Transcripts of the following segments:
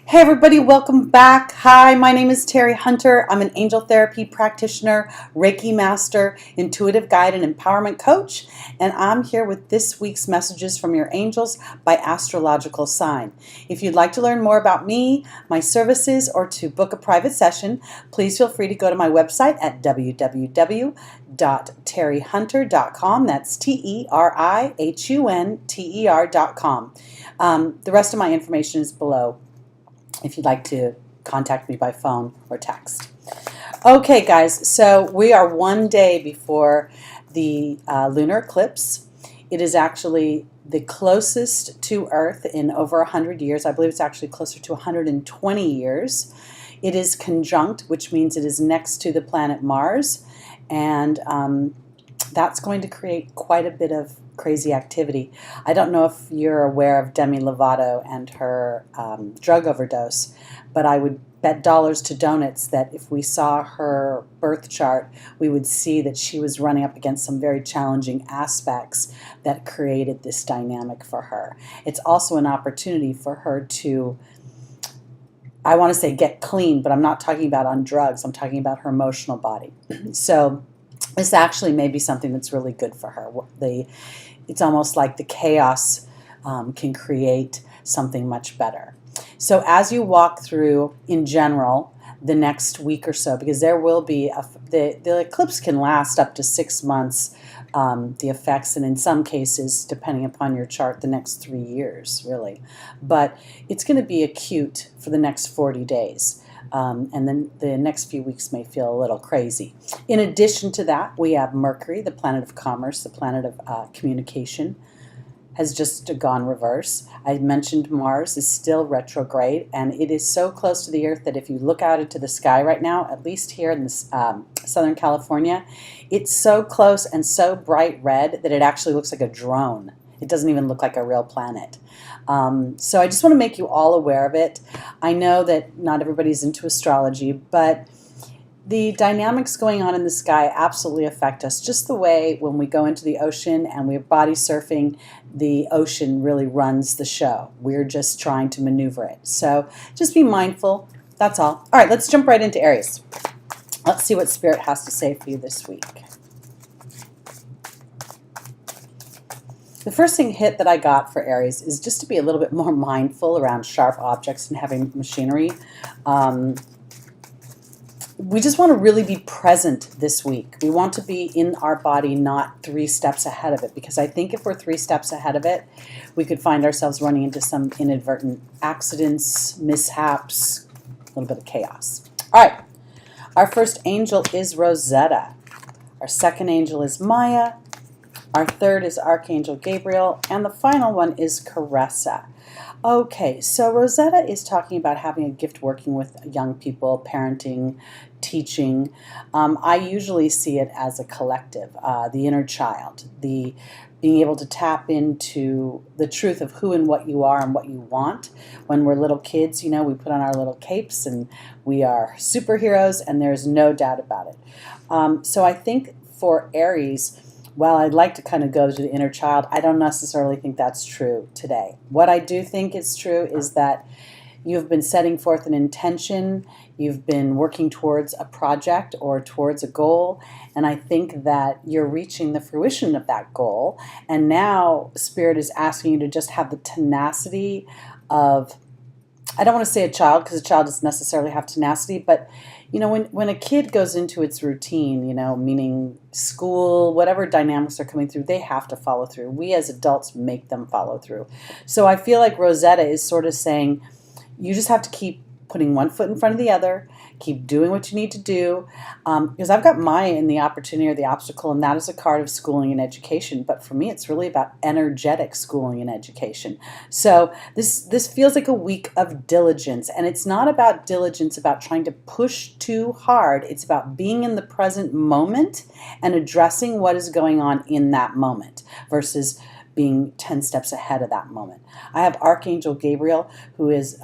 Hey everybody, welcome back. Hi, my name is Teri Hunter. I'm an angel therapy practitioner, Reiki master, intuitive guide, and empowerment coach. And I'm here with this week's messages from your angels by Astrological sign. If you'd like to learn more about me, my services, or to book a private session, please feel free to go to my website at www.terihunter.com. That's TERIHUNTER.com. The rest of my information is below if you'd like to contact me by phone or text. Okay, guys, so we are one day before the lunar eclipse. It is actually the closest to Earth in over 100 years. I believe it's actually closer to 120 years. It is conjunct, which means it is next to the planet Mars, and that's going to create quite a bit of crazy activity. I don't know if you're aware of Demi Lovato and her drug overdose, but I would bet dollars to donuts that if we saw her birth chart, we would see that she was running up against some very challenging aspects that created this dynamic for her. It's also an opportunity for her to, I want to say get clean, but I'm not talking about on drugs. I'm talking about her emotional body. So this actually may be something that's really good for her. It's almost like the chaos can create something much better. So as you walk through, in general, the next week or so, because there will be, the eclipse can last up to 6 months, the effects, and in some cases, depending upon your chart, the next 3 years, really. But it's going to be acute for the next 40 days. And then the next few weeks may feel a little crazy. In addition to that, we have Mercury, the planet of commerce, the planet of communication, has just gone reverse. I mentioned Mars is still retrograde, and it is so close to the Earth that if you look out into the sky right now, at least here in this, Southern California, it's so close and so bright red that it actually looks like a drone. It doesn't even look like a real planet. So I just want to make you all aware of it. I know that not everybody's into astrology, but the dynamics going on in the sky absolutely affect us. Just the way when we go into the ocean and we're body surfing, the ocean really runs the show. We're just trying to maneuver it. So just be mindful. That's all. All right, let's jump right into Aries. Let's see what Spirit has to say for you this week. The first hit that I got for Aries is just to be a little bit more mindful around sharp objects and heavy machinery. We just want to really be present this week. We want to be in our body, not 3 steps ahead of it, because I think if we're 3 steps ahead of it, we could find ourselves running into some inadvertent accidents, mishaps, a little bit of chaos. All right, our first angel is Rosetta. Our second angel is Maya. Our third is Archangel Gabriel, and the final one is Caressa. Okay, so Rosetta is talking about having a gift working with young people, parenting, teaching. I usually see it as a collective, the inner child, the being able to tap into the truth of who and what you are and what you want. When we're little kids, you know, we put on our little capes and we are superheroes, and there's no doubt about it. So I think for Aries, while I'd like to kind of go to the inner child, I don't necessarily think that's true today. What I do think is true is that you've been setting forth an intention, you've been working towards a project or towards a goal, and I think that you're reaching the fruition of that goal, and now Spirit is asking you to just have the tenacity of, I don't want to say a child because a child doesn't necessarily have tenacity, but you know, when a kid goes into its routine, you know, meaning school, whatever dynamics are coming through, they have to follow through. We as adults make them follow through. So I feel like Rosetta is sort of saying, you just have to keep putting one foot in front of the other, keep doing what you need to do. Because I've got Maya in the opportunity or the obstacle, and that is a card of schooling and education. But for me, it's really about energetic schooling and education. So this feels like a week of diligence. And it's not about diligence, about trying to push too hard. It's about being in the present moment and addressing what is going on in that moment versus being 10 steps ahead of that moment. I have Archangel Gabriel, who is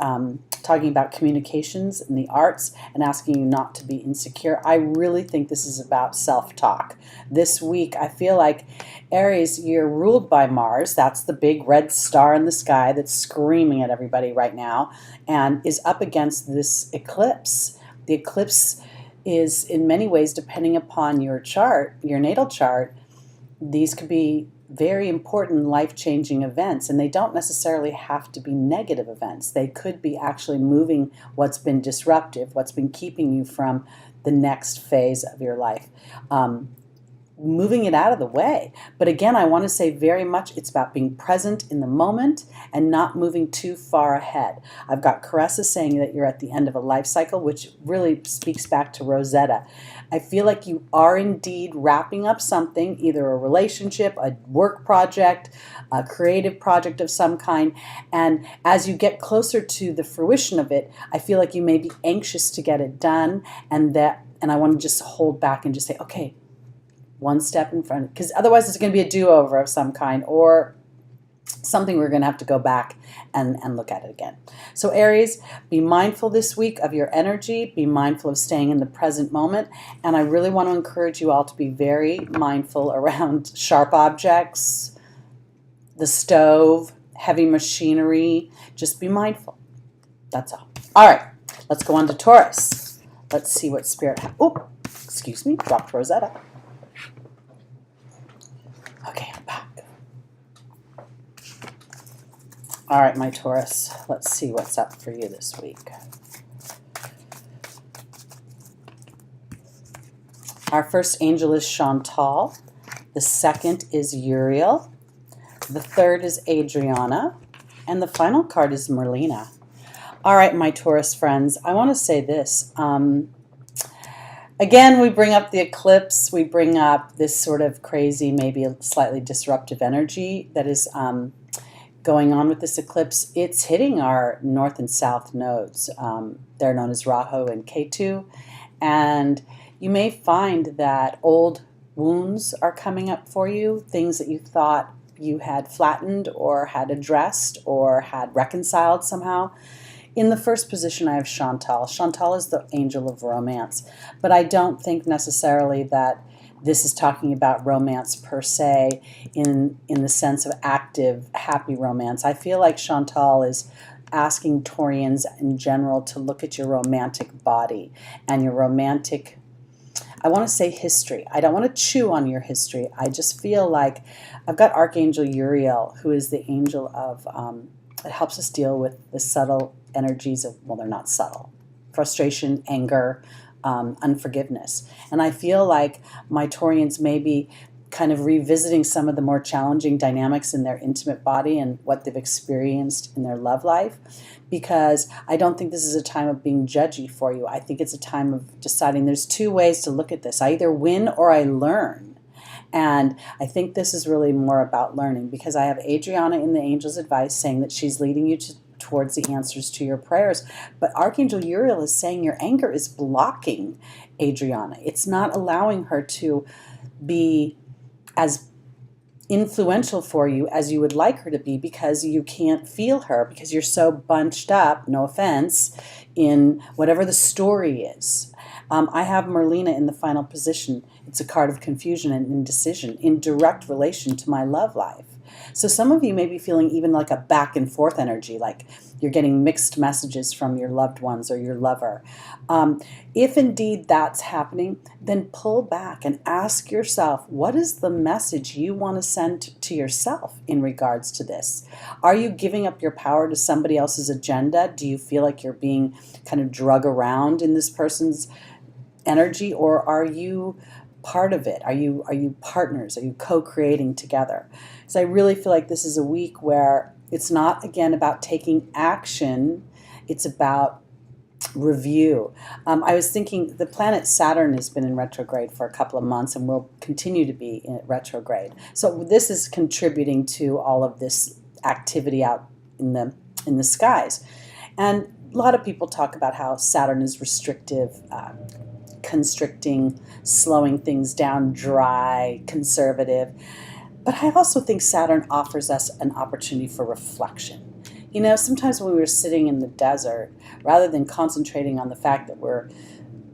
talking about communications and the arts and asking you not to be insecure. I really think this is about self-talk. This week, I feel like Aries, you're ruled by Mars. That's the big red star in the sky that's screaming at everybody right now and is up against this eclipse. The eclipse is in many ways, depending upon your chart, your natal chart, these could be very important life-changing events, and they don't necessarily have to be negative events. They could be actually moving what's been disruptive, what's been keeping you from the next phase of your life, moving it out of the way. But again, I want to say very much it's about being present in the moment and not moving too far ahead. I've got Caressa saying that you're at the end of a life cycle, which really speaks back to Rosetta. I feel like you are indeed wrapping up something, either a relationship, a work project, a creative project of some kind. And as you get closer to the fruition of it, I feel like you may be anxious to get it done. And I want to just hold back and just say, okay, one step in front, because otherwise it's going to be a do-over of some kind or something we're going to have to go back and look at it again. So Aries, be mindful this week of your energy, be mindful of staying in the present moment, and I really want to encourage you all to be very mindful around sharp objects, the stove, heavy machinery. Just be mindful. That's all. All right, let's go on to Taurus. Let's see what Spirit has. Oh, excuse me, dropped Rosetta. Okay, I'm back. All right, my Taurus, let's see what's up for you this week. Our first angel is Chantal. The second is Uriel. The third is Adriana. And the final card is Merlina. All right, my Taurus friends, I want to say this. Again, we bring up the eclipse. We bring up this sort of crazy, maybe a slightly disruptive energy that is going on with this eclipse. It's hitting our north and south nodes. They're known as Rahu and Ketu. And you may find that old wounds are coming up for you, things that you thought you had flattened or had addressed or had reconciled somehow. In the first position, I have Chantal. Chantal is the angel of romance, but I don't think necessarily that this is talking about romance per se in the sense of active, happy romance. I feel like Chantal is asking Taurians in general to look at your romantic body and your romantic, I want to say history. I don't want to chew on your history. I just feel like I've got Archangel Uriel, who is the angel of, it helps us deal with the subtle energies of, well, they're not subtle, frustration, anger, unforgiveness. And I feel like my Taurians may be kind of revisiting some of the more challenging dynamics in their intimate body and what they've experienced in their love life, because I don't think this is a time of being judgy for you. I think it's a time of deciding there's two ways to look at this. I either win or I learn. And I think this is really more about learning, because I have Adriana in the angel's advice saying that she's leading you towards the answers to your prayers. But Archangel Uriel is saying your anger is blocking Adriana. It's not allowing her to be as influential for you as you would like her to be, because you can't feel her, because you're so bunched up, no offense, in whatever the story is. I have Merlina in the final position. It's a card of confusion and indecision in direct relation to my love life. So some of you may be feeling even like a back and forth energy, like you're getting mixed messages from your loved ones or your lover. If indeed that's happening, then pull back and ask yourself, what is the message you want to send to yourself in regards to this? Are you giving up your power to somebody else's agenda? Do you feel like you're being kind of drug around in this person's energy, or are you part of it? Are you partners? Are you co-creating together? So I really feel like this is a week where it's not, again, about taking action. It's about review. I was thinking the planet Saturn has been in retrograde for a couple of months and will continue to be in retrograde. So this is contributing to all of this activity out in the skies. And a lot of people talk about how Saturn is restrictive, constricting, slowing things down, dry, conservative. But I also think Saturn offers us an opportunity for reflection. You know, sometimes when we were sitting in the desert, rather than concentrating on the fact that we're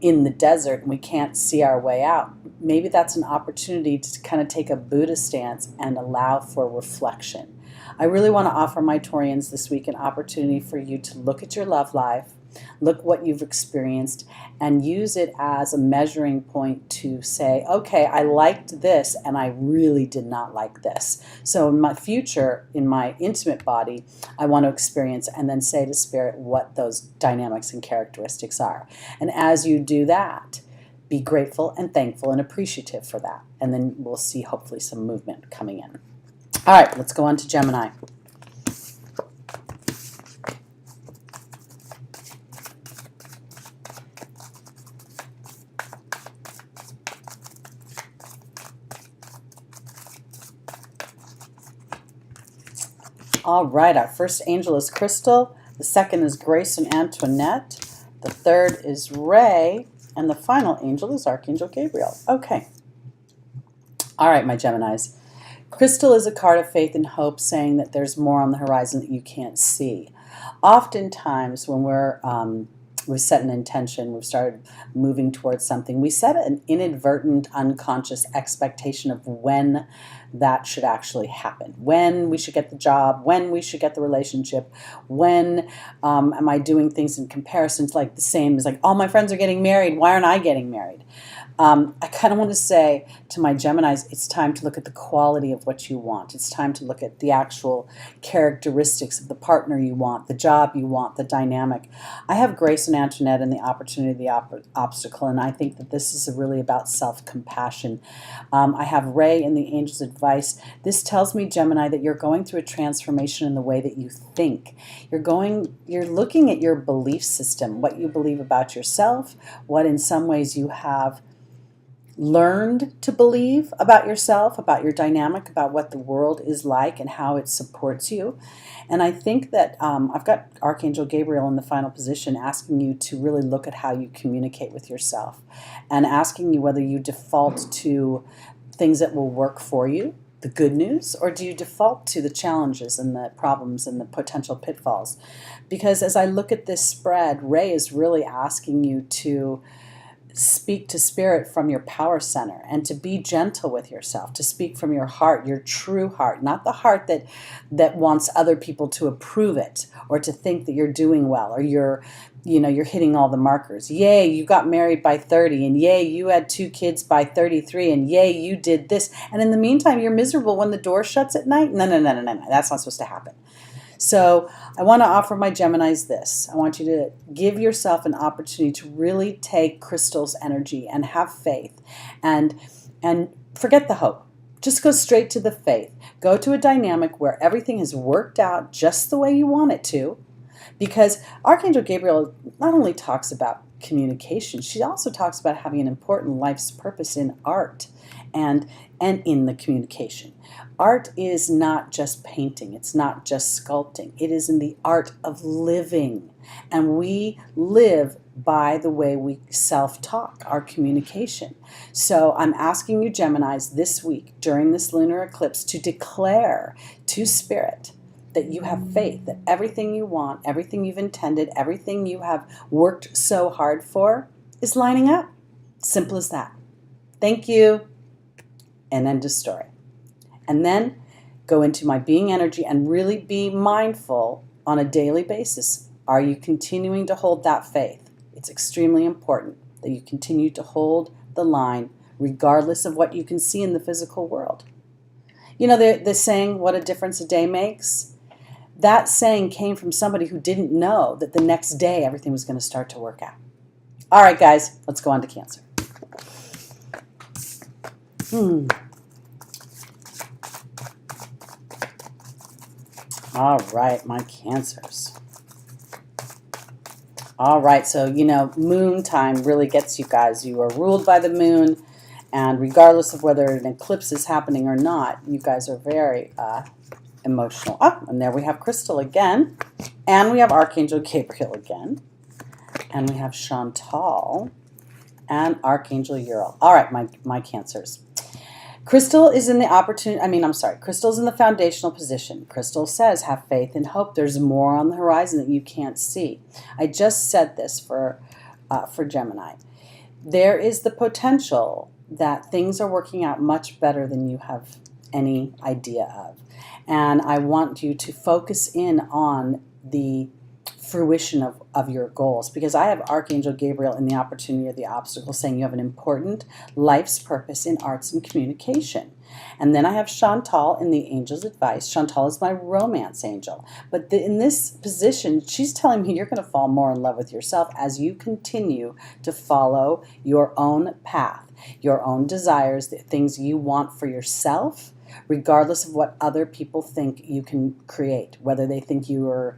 in the desert and we can't see our way out, maybe that's an opportunity to kind of take a Buddha stance and allow for reflection. I really want to offer my Taurians this week an opportunity for you to look at your love life, look what you've experienced, and use it as a measuring point to say, okay, I liked this and I really did not like this. So in my future, in my intimate body, I want to experience and then say to Spirit what those dynamics and characteristics are. And as you do that, be grateful and thankful and appreciative for that. And then we'll see hopefully some movement coming in. All right, let's go on to Gemini. All right, our first angel is Crystal. The second is Grace and Antoinette. The third is Ray. And the final angel is Archangel Gabriel. Okay. All right, my Geminis. Crystal is a card of faith and hope, saying that there's more on the horizon that you can't see. Oftentimes when we've set an intention, we've started moving towards something, we set an inadvertent, unconscious expectation of when that should actually happen, when we should get the job, when we should get the relationship, when am I doing things in comparison to like the same as like, all my friends are getting married, why aren't I getting married? I kind of want to say to my Geminis, it's time to look at the quality of what you want. It's time to look at the actual characteristics of the partner you want, the job you want, the dynamic. I have Grace and Antoinette in the opportunity, the obstacle, and I think that this is really about self-compassion. I have Ray in the Angel's Advice. This tells me, Gemini, that you're going through a transformation in the way that you think. You're looking at your belief system, what you believe about yourself, what in some ways you have learned to believe about yourself, about your dynamic, about what the world is like and how it supports you. And I think that I've got Archangel Gabriel in the final position asking you to really look at how you communicate with yourself and asking you whether you default to things that will work for you, the good news, or do you default to the challenges and the problems and the potential pitfalls? Because as I look at this spread, Ray is really asking you to speak to Spirit from your power center and to be gentle with yourself, to speak from your heart, your true heart, not the heart that wants other people to approve it or to think that you're doing well or you're hitting all the markers. Yay, you got married by 30, and yay, you had 2 kids by 33, and yay, you did this. And in the meantime, you're miserable when the door shuts at night. No. That's not supposed to happen. So I want to offer my Geminis this. I want you to give yourself an opportunity to really take Crystal's energy and have faith and forget the hope. Just go straight to the faith. Go to a dynamic where everything is worked out just the way you want it to, because Archangel Gabriel not only talks about communication, she also talks about having an important life's purpose in art and in the communication. Art is not just painting. It's not just sculpting. It is in the art of living. And we live by the way we self-talk, our communication. So I'm asking you, Geminis, this week during this lunar eclipse to declare to Spirit that you have faith, that everything you want, everything you've intended, everything you have worked so hard for is lining up. Simple as that. Thank you. And end of story. And then go into my being energy and really be mindful on a daily basis. Are you continuing to hold that faith? It's extremely important that you continue to hold the line regardless of what you can see in the physical world. You know, the saying, what a difference a day makes? That saying came from somebody who didn't know that the next day everything was going to start to work out. All right, guys, let's go on to Cancer. All right, my Cancers. All right, so, moon time really gets you guys. You are ruled by the moon, and regardless of whether an eclipse is happening or not, you guys are very emotional. Oh, and there we have Crystal again, and we have Archangel Gabriel again, and we have Chantal and Archangel Uriel. All right, my Cancers. Crystal is in the Crystal's in the foundational position. Crystal says, have faith and hope. There's more on the horizon that you can't see. I just said this for Gemini. There is the potential that things are working out much better than you have any idea of. And I want you to focus in on the fruition of your goals, because I have Archangel Gabriel in the opportunity or the obstacle saying you have an important life's purpose in arts and communication. And then I have Chantal in the angel's advice. Chantal is my romance angel. But in this position, she's telling me you're going to fall more in love with yourself as you continue to follow your own path, your own desires, the things you want for yourself, regardless of what other people think you can create, whether they think you are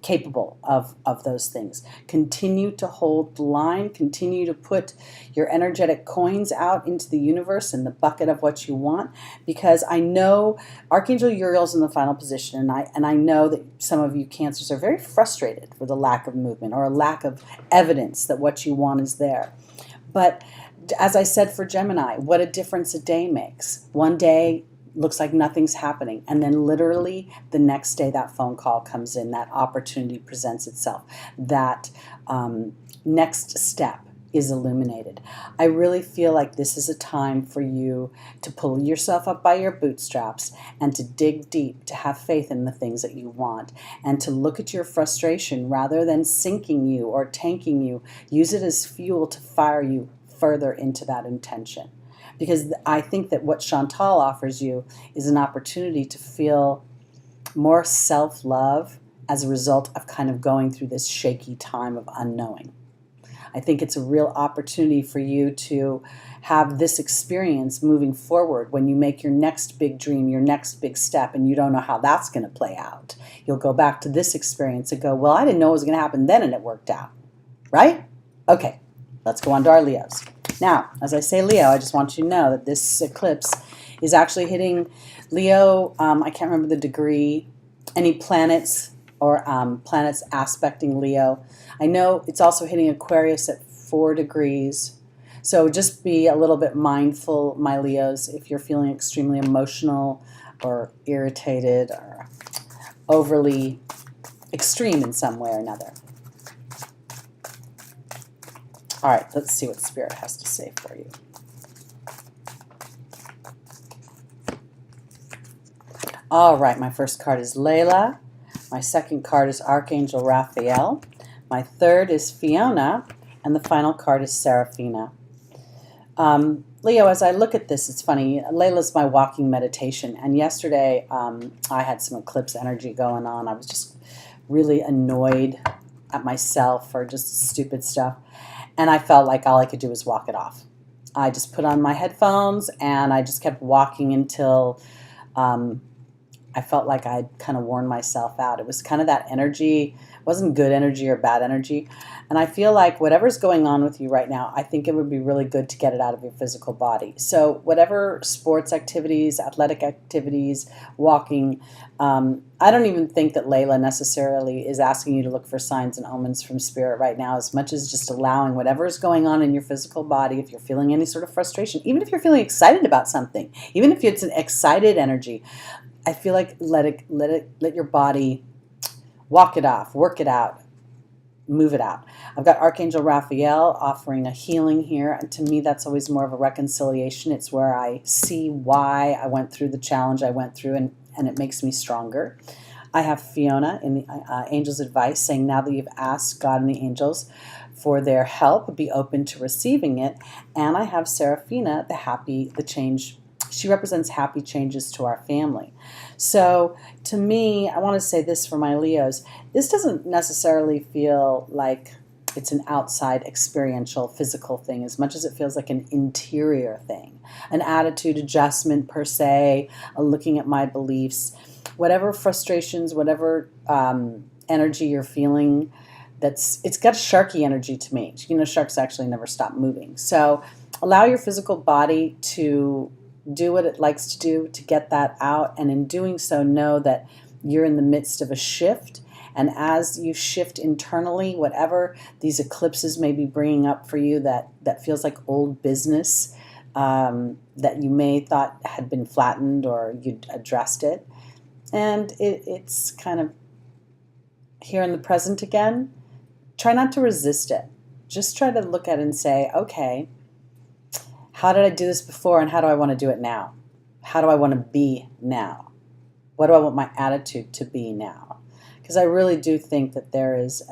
capable of those things. Continue to hold the line. Continue to put your energetic coins out into the universe in the bucket of what you want, because I know Archangel Uriel's in the final position, and I know that some of you Cancers are very frustrated with a lack of movement or a lack of evidence that what you want is there. But as I said for Gemini, what a difference a day makes. One day looks like nothing's happening, and then literally the next day that phone call comes in, that opportunity presents itself, that next step is illuminated. I really feel like this is a time for you to pull yourself up by your bootstraps and to dig deep, to have faith in the things that you want, and to look at your frustration rather than sinking you or tanking you. Use it as fuel to fire you further into that intention. Because I think that what Chantal offers you is an opportunity to feel more self-love as a result of kind of going through this shaky time of unknowing. I think it's a real opportunity for you to have this experience moving forward when you make your next big dream, your next big step, and you don't know how that's going to play out. You'll go back to this experience and go, well, I didn't know it was going to happen then, and it worked out. Right? Okay, let's go on to our Leos. Now, as I say Leo, I just want you to know that this eclipse is actually hitting Leo. I can't remember the degree, any planets or planets aspecting Leo. I know it's also hitting Aquarius at 4 degrees. So just be a little bit mindful, my Leos, if you're feeling extremely emotional or irritated or overly extreme in some way or another. All right, let's see what Spirit has to say for you. All right, my first card is Layla. My second card is Archangel Raphael. My third is Fiona. And the final card is Seraphina. Leo, as I look at this, it's funny. Layla's my walking meditation. And yesterday, I had some eclipse energy going on. I was just really annoyed at myself for just stupid stuff. And I felt like all I could do was walk it off. I just put on my headphones and I just kept walking until I felt like I'd kind of worn myself out. It was kind of that energy. It wasn't good energy or bad energy. And I feel like whatever's going on with you right now, I think it would be really good to get it out of your physical body. So whatever sports activities, athletic activities, walking, I don't even think that Layla necessarily is asking you to look for signs and omens from Spirit right now, as much as just allowing whatever is going on in your physical body. If you're feeling any sort of frustration, even if you're feeling excited about something, even if it's an excited energy, I feel like let your body walk it off, work it out, move it out. I've got Archangel Raphael offering a healing here, and to me that's always more of a reconciliation. It's where I see why I went through the challenge I went through, and it makes me stronger. I have Fiona in the Angel's Advice saying, now that you've asked God and the angels for their help, be open to receiving it. And I have Seraphina, the change. She represents happy changes to our family. So to me, I want to say this for my Leos. This doesn't necessarily feel like it's an outside experiential physical thing as much as it feels like an interior thing, an attitude adjustment per se, a looking at my beliefs, whatever frustrations, whatever energy you're feeling. It's got sharky energy to me. You know, sharks actually never stop moving. So allow your physical body to do what it likes to do to get that out, and in doing so, know that you're in the midst of a shift. And as you shift internally, whatever these eclipses may be bringing up for you that feels like old business, that you may thought had been flattened or you'd addressed it. And it's kind of here in the present again. Try not to resist it. Just try to look at it and say, okay, how did I do this before and how do I want to do it now? How do I want to be now? What do I want my attitude to be now? Because I really do think that there is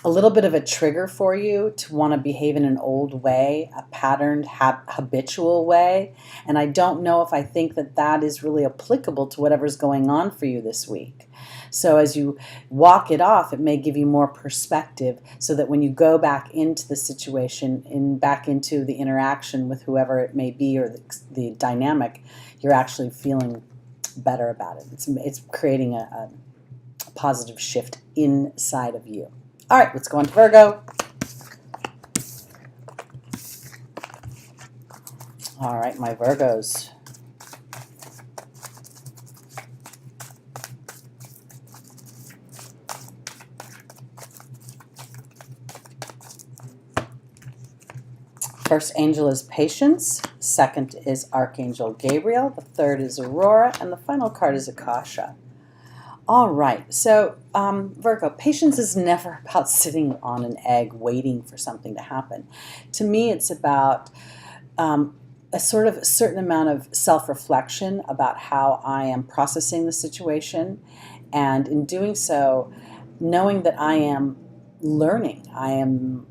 a little bit of a trigger for you to want to behave in an old way, a patterned, habitual way. And I don't know if I think that that is really applicable to whatever's going on for you this week. So as you walk it off, it may give you more perspective so that when you go back into the situation and back into the interaction with whoever it may be or the dynamic, you're actually feeling better about it. It's creating a positive shift inside of you. All right, let's go on to Virgo. All right, my Virgos. First angel is Patience. Second is Archangel Gabriel. The third is Aurora. And the final card is Akasha. All right, so Virgo, patience is never about sitting on an egg waiting for something to happen. To me, it's about a sort of certain amount of self-reflection about how I am processing the situation, and in doing so, knowing that I am learning. I am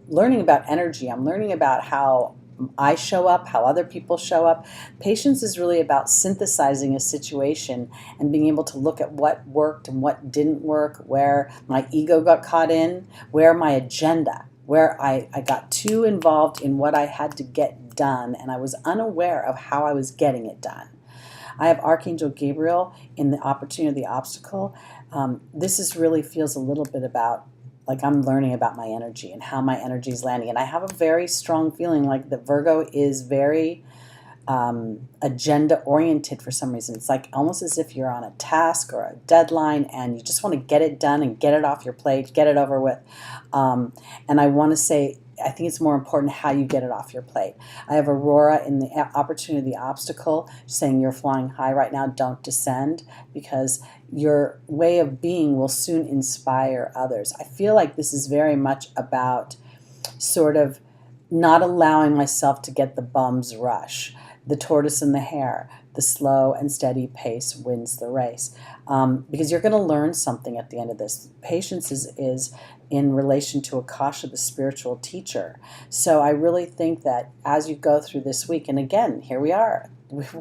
learning about energy. I'm learning about how I show up, how other people show up. Patience is really about synthesizing a situation and being able to look at what worked and what didn't work, where my ego got caught in, where my agenda, where I got too involved in what I had to get done and I was unaware of how I was getting it done. I have Archangel Gabriel in the opportunity, the obstacle. This really feels a little bit about like I'm learning about my energy and how my energy is landing. And I have a very strong feeling like the Virgo is very agenda-oriented for some reason. It's like almost as if you're on a task or a deadline and you just want to get it done and get it off your plate, get it over with. And I want to say, I think it's more important how you get it off your plate. I have Aurora in the opportunity, the obstacle, saying you're flying high right now, don't descend, because your way of being will soon inspire others. I feel like this is very much about sort of not allowing myself to get the bum's rush. The tortoise and the hare, the slow and steady pace wins the race. Because you're going to learn something at the end of this. Patience is in relation to Akasha, the spiritual teacher. So I really think that as you go through this week, and again, here we are.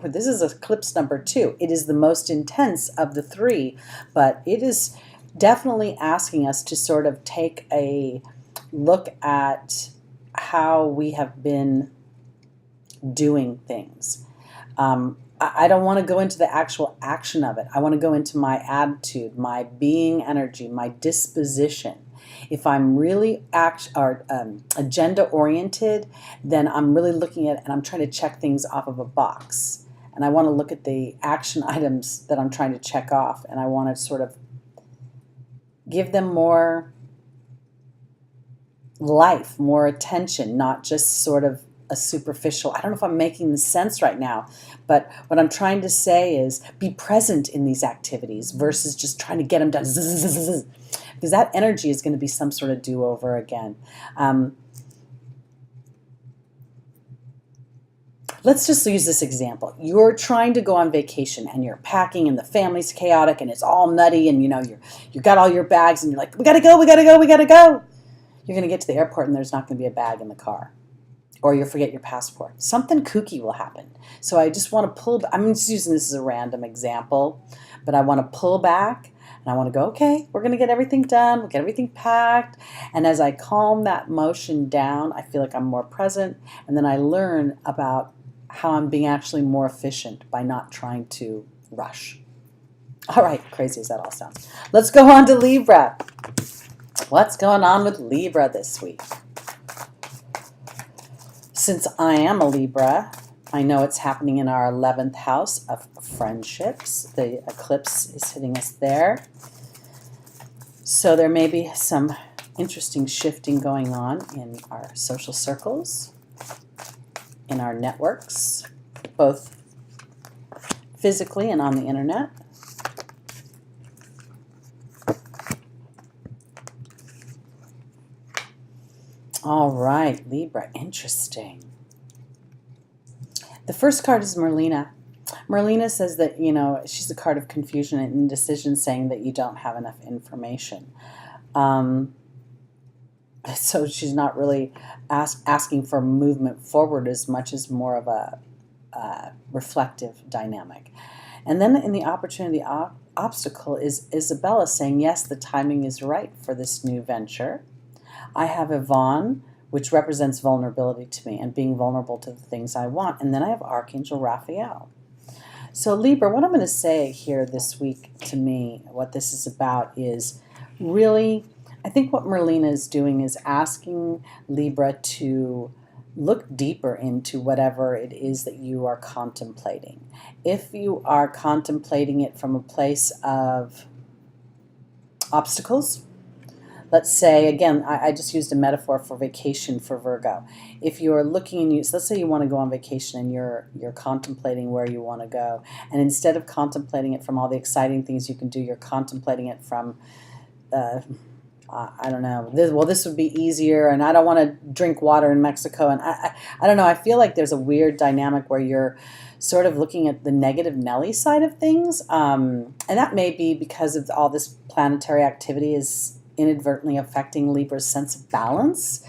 This is eclipse number 2. It is the most intense of the 3, but it is definitely asking us to sort of take a look at how we have been doing things. I don't want to go into the actual action of it. I want to go into my attitude, my being energy, my disposition. If I'm really agenda-oriented, then I'm really looking at it and I'm trying to check things off of a box. And I want to look at the action items that I'm trying to check off, and I want to sort of give them more life, more attention, not just sort of a superficial, I don't know if I'm making this sense right now, but what I'm trying to say is be present in these activities versus just trying to get them done, because that energy is going to be some sort of do-over again. Let's just use this example. You're trying to go on vacation and you're packing and the family's chaotic and it's all nutty and you got all your bags and you're like, we gotta go, we gotta go, we gotta go. You're going to get to the airport and there's not going to be a bag in the car. Or you'll forget your passport. Something kooky will happen. So I just want to pull, I'm just using this as a random example, but I want to pull back and I want to go, okay, we're going to get everything done, we'll get everything packed. And as I calm that motion down, I feel like I'm more present. And then I learn about how I'm being actually more efficient by not trying to rush. All right, crazy as that all sounds. Let's go on to Libra. What's going on with Libra this week? Since I am a Libra, I know it's happening in our 11th house of friendships. The eclipse is hitting us there. So there may be some interesting shifting going on in our social circles, in our networks, both physically and on the internet. All right, Libra, interesting. The first card is Merlina. Merlina says that, you know, she's a card of confusion and indecision, saying that you don't have enough information. So she's not really asking for movement forward as much as more of a reflective dynamic. And then in the opportunity obstacle is Isabella saying, yes, the timing is right for this new venture. I have Yvonne, which represents vulnerability to me and being vulnerable to the things I want. And then I have Archangel Raphael. So Libra, what I'm going to say here this week to me, what this is about is really, I think what Merlina is doing is asking Libra to look deeper into whatever it is that you are contemplating. If you are contemplating it from a place of obstacles, let's say, again, I just used a metaphor for vacation for Virgo. If you're looking, so let's say you want to go on vacation and you're contemplating where you want to go. And instead of contemplating it from all the exciting things you can do, you're contemplating it from, I don't know, this would be easier, and I don't want to drink water in Mexico. And I don't know, I feel like there's a weird dynamic where you're sort of looking at the negative Nelly side of things. And that may be because of all this planetary activity is inadvertently affecting Libra's sense of balance.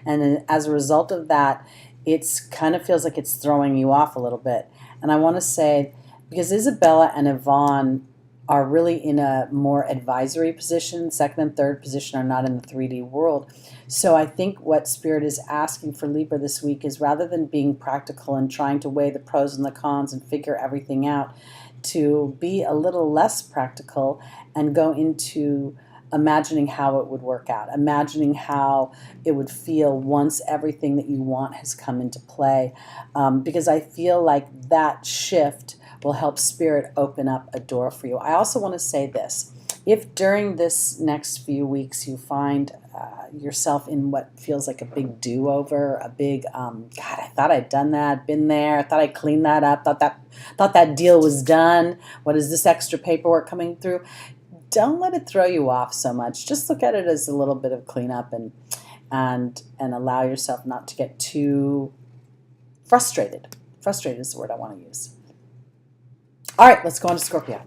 And as a result of that, it's kind of feels like it's throwing you off a little bit. And I want to say, because Isabella and Yvonne are really in a more advisory position, second and third position are not in the 3D world. So I think what Spirit is asking for Libra this week is, rather than being practical and trying to weigh the pros and the cons and figure everything out, to be a little less practical and go into imagining how it would work out, imagining how it would feel once everything that you want has come into play. Because I feel like that shift will help Spirit open up a door for you. I also want to say this. If during this next few weeks you find yourself in what feels like a big do-over, a big, God, I thought I'd done that, been there, I thought I cleaned that up, thought that deal was done, what is this extra paperwork coming through? Don't let it throw you off so much. Just look at it as a little bit of cleanup and allow yourself not to get too frustrated. Frustrated is the word I want to use. All right, let's go on to Scorpio.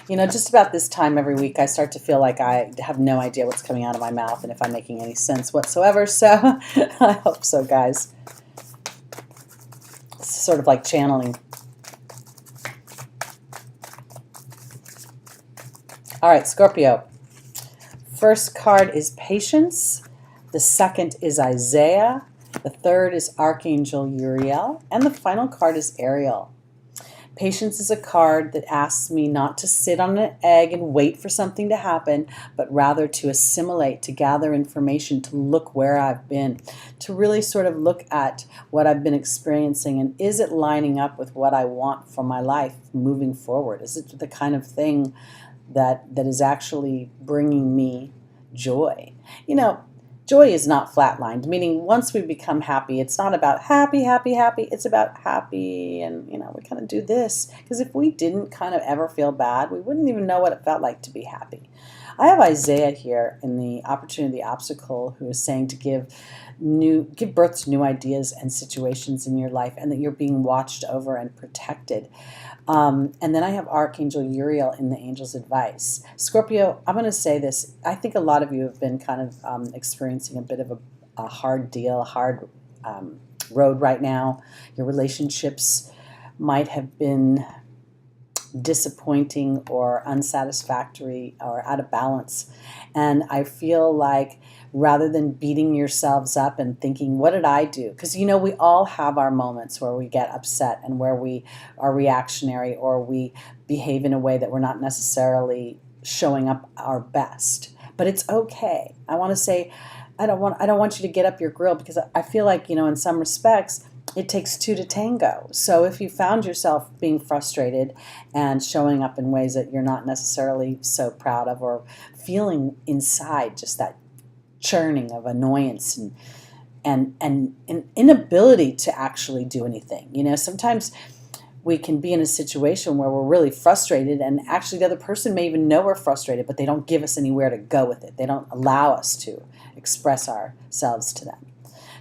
You know, just about this time every week, I start to feel like I have no idea what's coming out of my mouth and if I'm making any sense whatsoever. So I hope so, guys. It's sort of like channeling. All right, Scorpio. First card is Patience. The second is Isaiah. The third is Archangel Uriel. And the final card is Ariel. Patience is a card that asks me not to sit on an egg and wait for something to happen, but rather to assimilate, to gather information, to look where I've been, to really sort of look at what I've been experiencing, and is it lining up with what I want for my life moving forward? Is it the kind of thing that is actually bringing me joy? You know, joy is not flatlined, meaning once we become happy, it's not about happy, happy, happy. It's about happy, and, you know, we kind of do this. Because if we didn't kind of ever feel bad, we wouldn't even know what it felt like to be happy. I have Isaiah here in the opportunity obstacle, who is saying to give birth to new ideas and situations in your life, and that you're being watched over and protected. And then I have Archangel Uriel in the Angel's Advice. Scorpio, I'm going to say this. I think a lot of you have been kind of experiencing a bit of a hard deal, a hard road right now. Your relationships might have been disappointing or unsatisfactory or out of balance. And I feel like, rather than beating yourselves up and thinking, what did I do? Because, you know, we all have our moments where we get upset and where we are reactionary or we behave in a way that we're not necessarily showing up our best. But it's okay. I want to say, I don't want you to get up your grill, because I feel like, you know, in some respects, it takes two to tango. So if you found yourself being frustrated and showing up in ways that you're not necessarily so proud of, or feeling inside just that churning of annoyance and an inability to actually do anything. You know, sometimes we can be in a situation where we're really frustrated, and actually the other person may even know we're frustrated, but they don't give us anywhere to go with it. They don't allow us to express ourselves to them.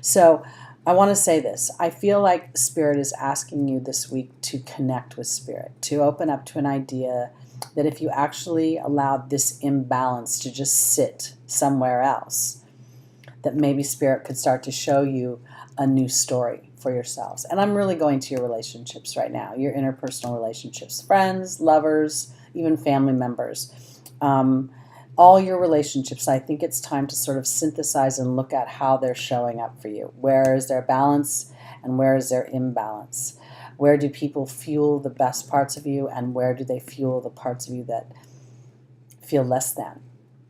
So I want to say this. I feel like Spirit is asking you this week to connect with Spirit, to open up to an idea that if you actually allowed this imbalance to just sit somewhere else, that maybe Spirit could start to show you a new story for yourselves. And I'm really going to your relationships right now, your interpersonal relationships, friends, lovers, even family members. All your relationships, I think it's time to sort of synthesize and look at how they're showing up for you. Where is their balance and where is their imbalance? Where do people fuel the best parts of you, and where do they fuel the parts of you that feel less than?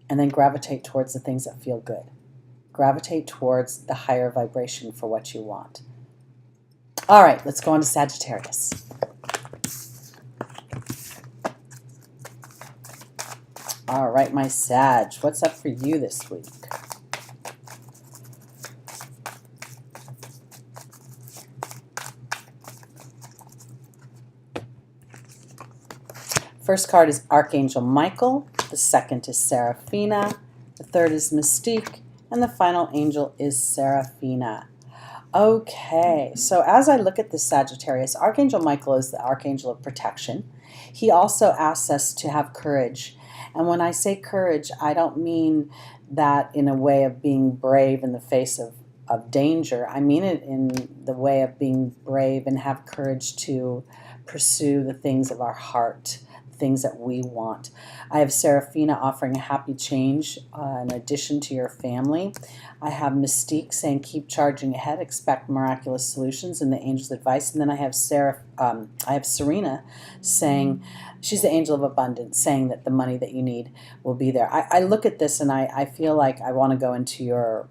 And then gravitate towards the things that feel good. Gravitate towards the higher vibration for what you want. All right, let's go on to Sagittarius. All right, my Sag, what's up for you this week? First card is Archangel Michael. The second is Seraphina. The third is Mystique. And the final angel is Seraphina. Okay, so as I look at this Sagittarius, Archangel Michael is the Archangel of protection. He also asks us to have courage. And when I say courage, I don't mean that in a way of being brave in the face of danger. I mean it in the way of being brave and have courage to pursue the things of our heart, things that we want. I have Seraphina offering a happy change in addition to your family. I have Mystique saying keep charging ahead, expect miraculous solutions in the angel's advice. And then I have Serena saying, she's the angel of abundance, saying that the money that you need will be there. I look at this and I feel like I want to go into your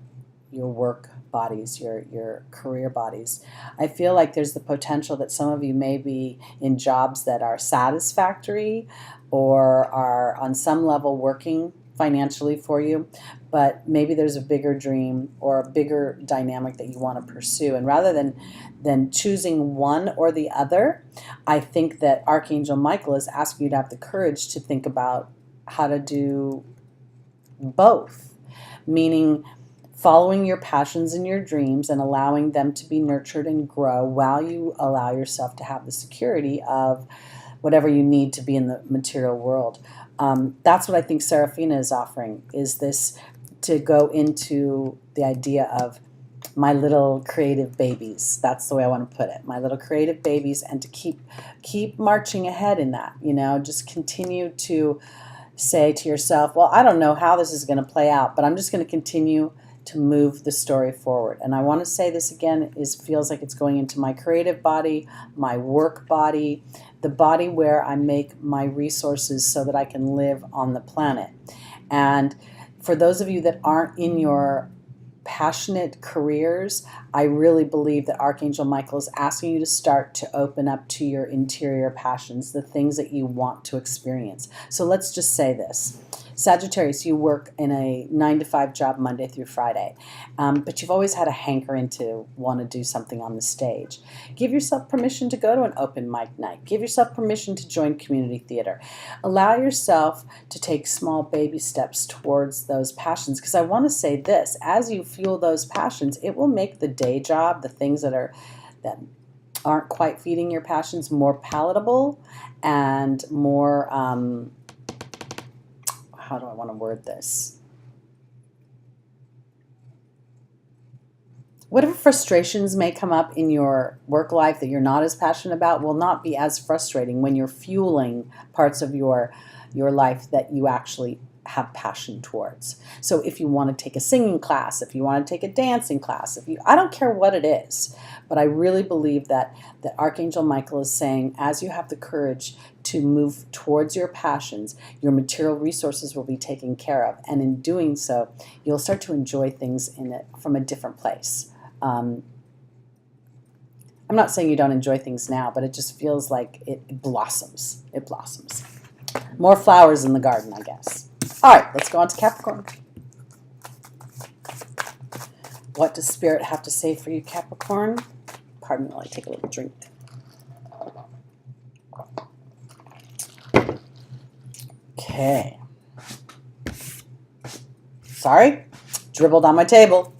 work bodies, your career bodies. I feel like there's the potential that some of you may be in jobs that are satisfactory or are on some level working financially for you, but maybe there's a bigger dream or a bigger dynamic that you want to pursue. And rather than choosing one or the other, I think that Archangel Michael is asking you to have the courage to think about how to do both, meaning following your passions and your dreams and allowing them to be nurtured and grow while you allow yourself to have the security of whatever you need to be in the material world. That's what I think Seraphina is offering, is this to go into the idea of my little creative babies. That's the way I want to put it. My little creative babies, and to keep marching ahead in that, just continue to say to yourself, well, I don't know how this is going to play out, but I'm just going to continue to move the story forward. And I want to say this again, feels like it's going into my creative body, my work body, the body where I make my resources so that I can live on the planet. And for those of you that aren't in your passionate careers, I really believe that Archangel Michael is asking you to start to open up to your interior passions, the things that you want to experience. So let's just say this. Sagittarius, you work in a 9-to-5 job Monday through Friday, but you've always had a hankering to want to do something on the stage. Give yourself permission to go to an open mic night. Give yourself permission to join community theater. Allow yourself to take small baby steps towards those passions, because I want to say this, as you fuel those passions, it will make the day job, the things that aren't quite feeding your passions, more palatable and more how do I want to word this? Whatever frustrations may come up in your work life that you're not as passionate about will not be as frustrating when you're fueling parts of your life that you actually have passion towards. So if you want to take a singing class, if you want to take a dancing class, I don't care what it is, but I really believe that Archangel Michael is saying, as you have the courage to move towards your passions, your material resources will be taken care of. And in doing so, you'll start to enjoy things from a different place. I'm not saying you don't enjoy things now, but it just feels like it blossoms. It blossoms. More flowers in the garden, I guess. All right, let's go on to Capricorn. What does Spirit have to say for you, Capricorn? Pardon me while I take a little drink. Okay. Sorry, dribbled on my table.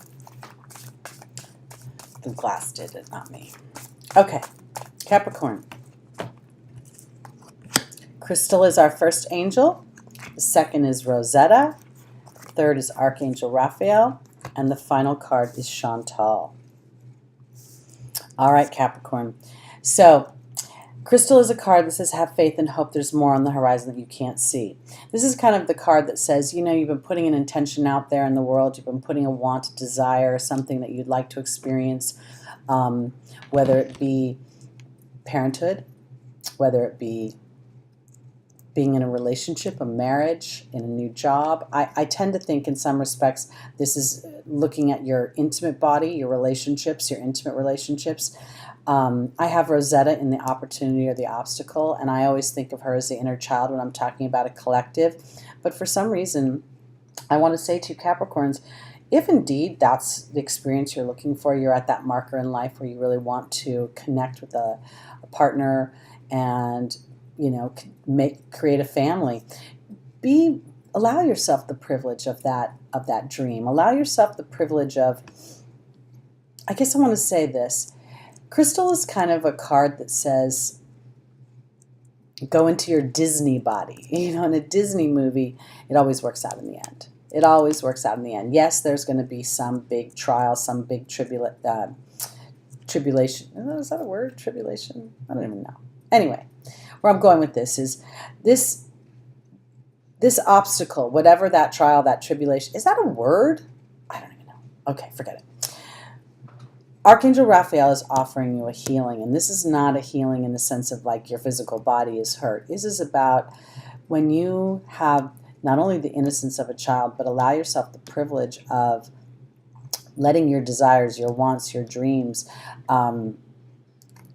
The glass did it, not me. Okay, Capricorn. Crystal is our first angel. The second is Rosetta. The third is Archangel Raphael. And the final card is Chantal. All right, Capricorn. So, Crystal is a card that says, have faith and hope there's more on the horizon that you can't see. This is kind of the card that says, you know, you've been putting an intention out there in the world. You've been putting a want, a desire, something that you'd like to experience, whether it be parenthood, whether it be being in a relationship, a marriage, in a new job. I tend to think in some respects this is looking at your intimate body, your relationships, your intimate relationships. I have Rosetta in the opportunity or the obstacle, and I always think of her as the inner child when I'm talking about a collective. But for some reason, I want to say to Capricorns, if indeed that's the experience you're looking for, you're at that marker in life where you really want to connect with a partner and, you know, create a family, allow yourself the privilege of that dream. Allow yourself the privilege of, I guess I want to say this. Crystal is kind of a card that says, go into your Disney body. You know, in a Disney movie, it always works out in the end. It always works out in the end. Yes, there's going to be some big trial, some big tribulation. Is that a word? Tribulation? I don't even know. Anyway, where I'm going with this is this obstacle, whatever that trial, that tribulation, is that a word? I don't even know. Okay, forget it. Archangel Raphael is offering you a healing, and this is not a healing in the sense of like your physical body is hurt. This is about when you have not only the innocence of a child, but allow yourself the privilege of letting your desires, your wants, your dreams. I've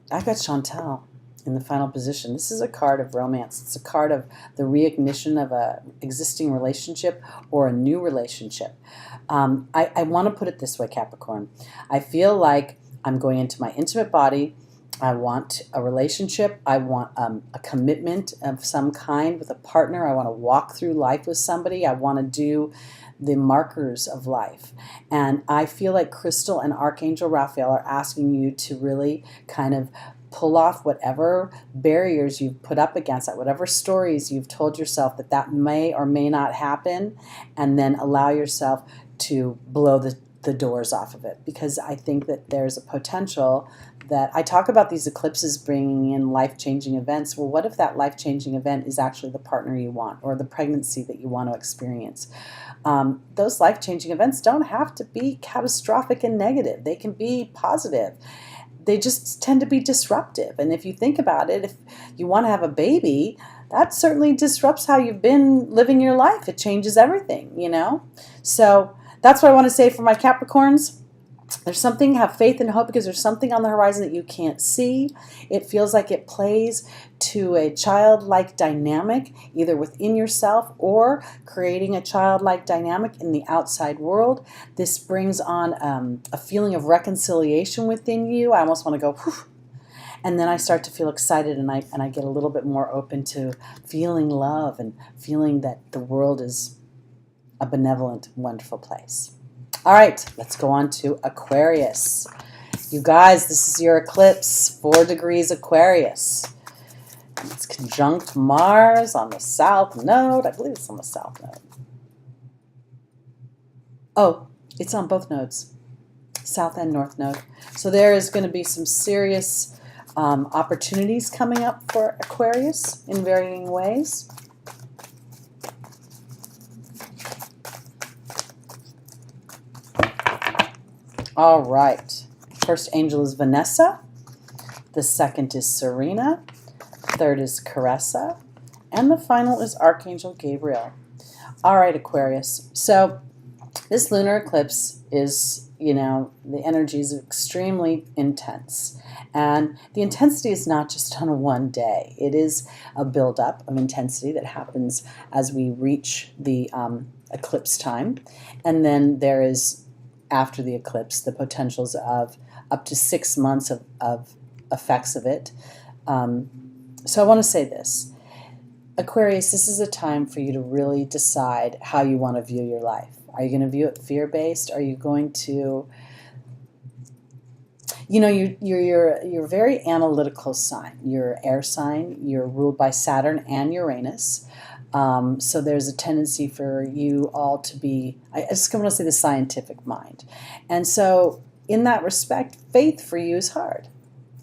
got Chantal in the final position. This is a card of romance. It's a card of the reignition of a existing relationship or a new relationship. I want to put it this way, Capricorn. I feel like I'm going into my intimate body. I want a relationship. I want a commitment of some kind with a partner. I want to walk through life with somebody. I want to do the markers of life. And I feel like Crystal and Archangel Raphael are asking you to really kind of pull off whatever barriers you've put up against that, whatever stories you've told yourself that may or may not happen, and then allow yourself to blow the doors off of it. Because I think that there's a potential that I talk about these eclipses bringing in life-changing events. Well, what if that life-changing event is actually the partner you want or the pregnancy that you want to experience? Those life-changing events don't have to be catastrophic and negative. They can be positive. They just tend to be disruptive. And if you think about it, if you want to have a baby, that certainly disrupts how you've been living your life. It changes everything, you know? So that's what I want to say for my Capricorns. There's something, have faith and hope, because there's something on the horizon that you can't see. It feels like it plays to a childlike dynamic, either within yourself or creating a childlike dynamic in the outside world. This brings on a feeling of reconciliation within you. I almost want to go, whew. And then I start to feel excited, and I get a little bit more open to feeling love and feeling that the world is a benevolent, wonderful place. All right, let's go on to Aquarius. You guys, this is your eclipse, 4 degrees Aquarius. It's conjunct Mars on the south node. I believe it's on the south node. Oh, it's on both nodes, south and north node. So there is going to be some serious opportunities coming up for Aquarius in varying ways. All right. First angel is Vanessa. The second is Serena. Third is Caressa. And the final is Archangel Gabriel. All right, Aquarius. So This lunar eclipse is, the energy is extremely intense. And the intensity is not just on one day. It is a buildup of intensity that happens as we reach the eclipse time. And then there is, after the eclipse, the potentials of up to 6 months of effects of it. So I want to say this. Aquarius, this is a time for you to really decide how you want to view your life. Are you going to view it fear-based? Are you going to, you're a very analytical sign. You're air sign. You're ruled by Saturn and Uranus. So there's a tendency for you all to be, I just want to say, the scientific mind. And so in that respect, faith for you is hard.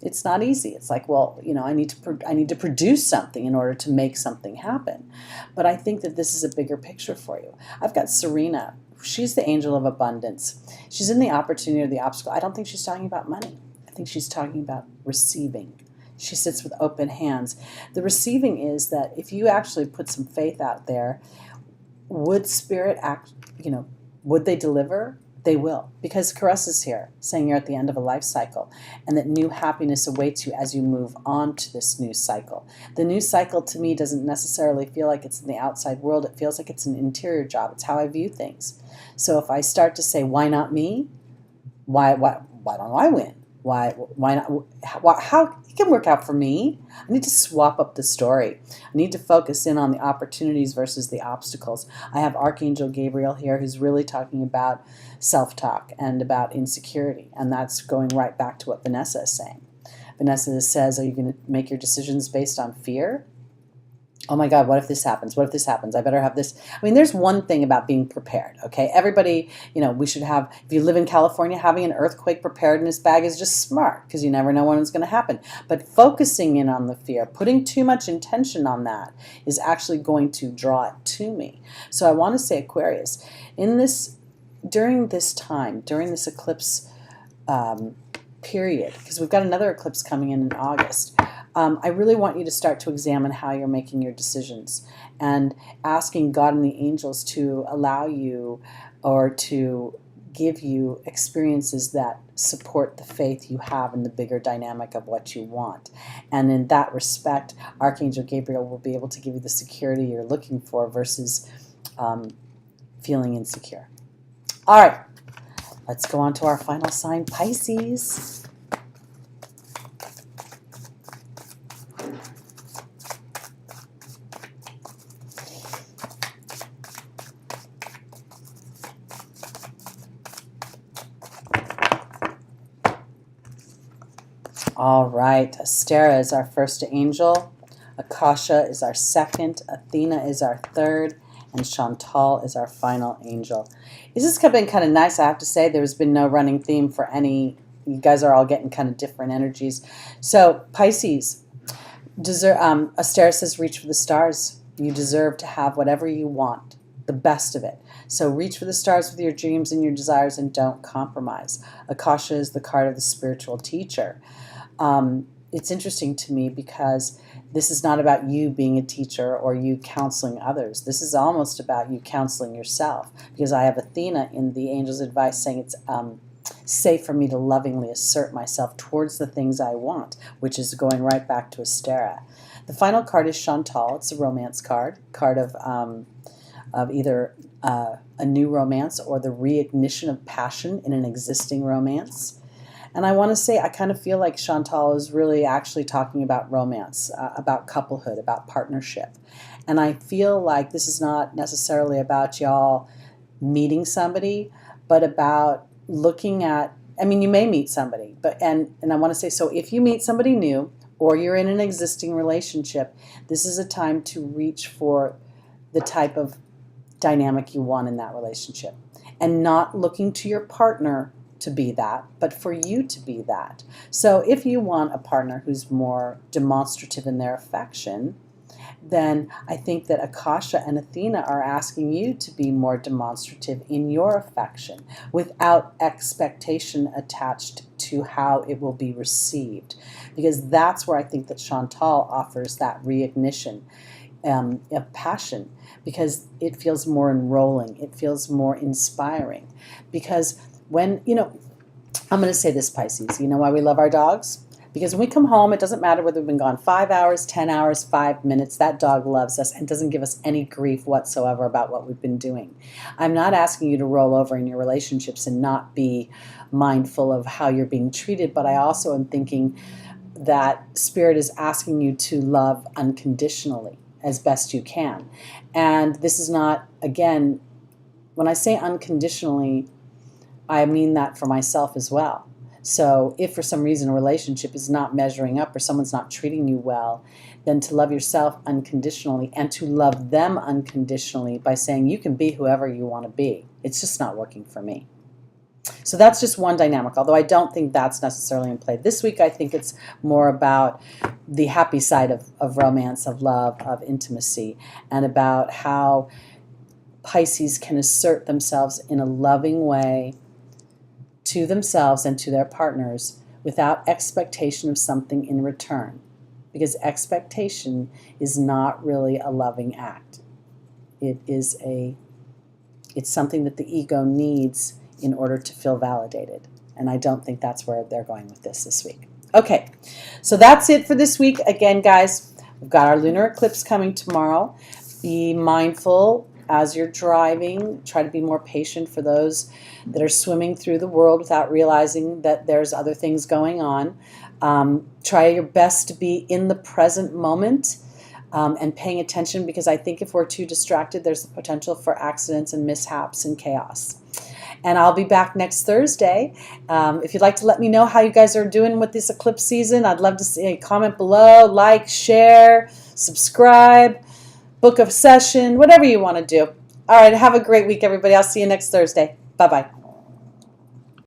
It's not easy. It's like, well, I need to produce something in order to make something happen. But I think that this is a bigger picture for you. I've got Serena. She's the angel of abundance. She's in the opportunity or the obstacle. I don't think she's talking about money. I think she's talking about receiving. She sits with open hands. The receiving is that if you actually put some faith out there, would Spirit act, would they deliver? They will, because Caress is here saying you're at the end of a life cycle and that new happiness awaits you as you move on to this new cycle. The new cycle to me doesn't necessarily feel like it's in the outside world. It feels like it's an interior job. It's how I view things. So if I start to say, why not me? Why don't I win? Why not? How it can work out for me? I need to swap up the story. I need to focus in on the opportunities versus the obstacles. I have Archangel Gabriel here who's really talking about self-talk and about insecurity, and that's going right back to what Vanessa is saying. Vanessa says, are you going to make your decisions based on fear? Oh my God, what if this happens? What if this happens? I better have this. I mean, there's one thing about being prepared, okay? Everybody, we should have, if you live in California, having an earthquake preparedness bag is just smart because you never know when it's going to happen. But focusing in on the fear, putting too much intention on that is actually going to draw it to me. So I want to say, Aquarius, during this time, during this eclipse period, because we've got another eclipse coming in August, I really want you to start to examine how you're making your decisions and asking God and the angels to allow you or to give you experiences that support the faith you have in the bigger dynamic of what you want. And in that respect, Archangel Gabriel will be able to give you the security you're looking for versus feeling insecure. All right, let's go on to our final sign, Pisces. All right, Astera is our first angel, Akasha is our second, Athena is our third, and Chantal is our final angel. This has been kind of nice, I have to say. There's been no running theme for any. You guys are all getting kind of different energies. So Pisces, Astera says reach for the stars. You deserve to have whatever you want, the best of it. So reach for the stars with your dreams and your desires and don't compromise. Akasha is the card of the spiritual teacher. It's interesting to me because this is not about you being a teacher or you counseling others. This is almost about you counseling yourself, because I have Athena in the angel's advice saying it's safe for me to lovingly assert myself towards the things I want, which is going right back to Astera. The final card is Chantal. It's a romance card of either a new romance or the reignition of passion in an existing romance. And I want to say, I kind of feel like Chantal is really actually talking about romance, about couplehood, about partnership. And I feel like this is not necessarily about y'all meeting somebody, but about looking at, you may meet somebody, and I want to say, so if you meet somebody new or you're in an existing relationship, this is a time to reach for the type of dynamic you want in that relationship and not looking to your partner to be that, but for you to be that. So if you want a partner who's more demonstrative in their affection, then I think that Akasha and Athena are asking you to be more demonstrative in your affection without expectation attached to how it will be received. Because that's where I think that Chantal offers that reignition. of passion, because it feels more enrolling. It feels more inspiring. Because when, I'm going to say this, Pisces, you know why we love our dogs? Because when we come home, it doesn't matter whether we've been gone 5 hours, 10 hours, 5 minutes, that dog loves us and doesn't give us any grief whatsoever about what we've been doing. I'm not asking you to roll over in your relationships and not be mindful of how you're being treated, but I also am thinking that Spirit is asking you to love unconditionally as best you can. And this is not, again, when I say unconditionally, I mean that for myself as well. So if for some reason a relationship is not measuring up or someone's not treating you well, then to love yourself unconditionally and to love them unconditionally by saying you can be whoever you want to be. It's just not working for me. So that's just one dynamic, although I don't think that's necessarily in play. This week I think it's more about the happy side of romance, of love, of intimacy, and about how Pisces can assert themselves in a loving way to themselves and to their partners without expectation of something in return. Because expectation is not really a loving act. It's something that the ego needs in order to feel validated. And I don't think that's where they're going with this week. Okay, so that's it for this week. Again, guys, we've got our lunar eclipse coming tomorrow. Be mindful as you're driving. Try to be more patient for those that are swimming through the world without realizing that there's other things going on. Try your best to be in the present moment and paying attention, because I think if we're too distracted, there's the potential for accidents and mishaps and chaos. And I'll be back next Thursday. If you'd like to let me know how you guys are doing with this eclipse season, I'd love to see a comment below, like, share, subscribe, book a session, whatever you want to do. All right, have a great week, everybody. I'll see you next Thursday. Bye-bye.